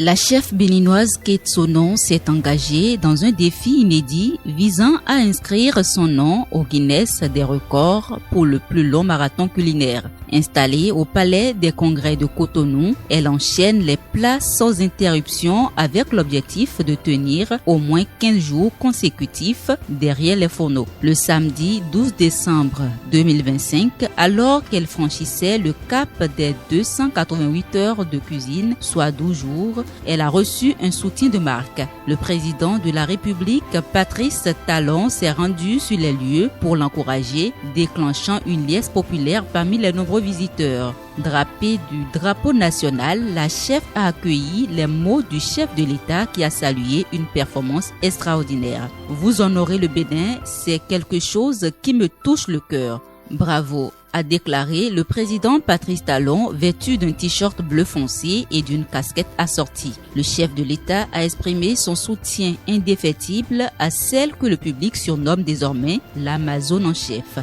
La chef béninoise Kate Sonon s'est engagée dans un défi inédit visant à inscrire son nom au Guinness des records pour le plus long marathon culinaire. Installée au Palais des Congrès de Cotonou, elle enchaîne les plats sans interruption avec l'objectif de tenir au moins 15 jours consécutifs derrière les fourneaux. Le samedi 12 décembre 2025, alors qu'elle franchissait le cap des 288 heures de cuisine, soit 12 jours, elle a reçu un soutien de marque. Le président de la République, Patrice Talon, s'est rendu sur les lieux pour l'encourager, déclenchant une liesse populaire parmi les nombreux visiteurs. Drapée du drapeau national, la chef a accueilli les mots du chef de l'État qui a salué une performance extraordinaire. Vous honorez le Bénin, c'est quelque chose qui me touche le cœur. Bravo, a déclaré le président Patrice Talon, vêtu d'un t-shirt bleu foncé et d'une casquette assortie. Le chef de l'État a exprimé son soutien indéfectible à celle que le public surnomme désormais l'Amazone en chef.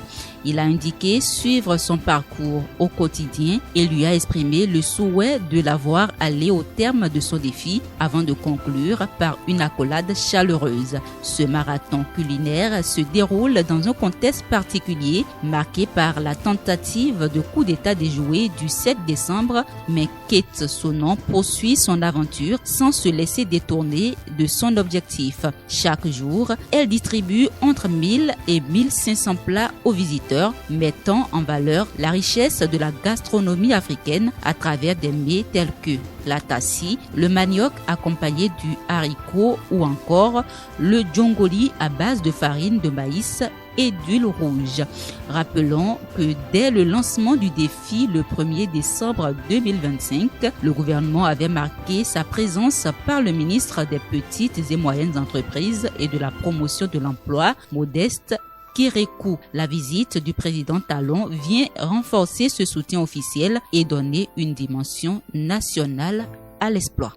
Il a indiqué suivre son parcours au quotidien et lui a exprimé le souhait de la voir aller au terme de son défi avant de conclure par une accolade chaleureuse. Ce marathon culinaire se déroule dans un contexte particulier marqué par la tentative de coup d'État déjoué du 7 décembre, mais Kate Sonon poursuit son aventure sans se laisser détourner de son objectif. Chaque jour, elle distribue entre 1000 et 1500 plats aux visiteurs, mettant en valeur la richesse de la gastronomie africaine à travers des mets tels que la tassi, le manioc accompagné du haricot ou encore le djongoli à base de farine de maïs et d'huile rouge. Rappelons que dès le lancement du défi le 1er décembre 2025, le gouvernement avait marqué sa présence par le ministre des Petites et Moyennes Entreprises et de la Promotion de l'Emploi, Modeste Kérékou. La visite du président Talon vient renforcer ce soutien officiel et donner une dimension nationale à l'exploit.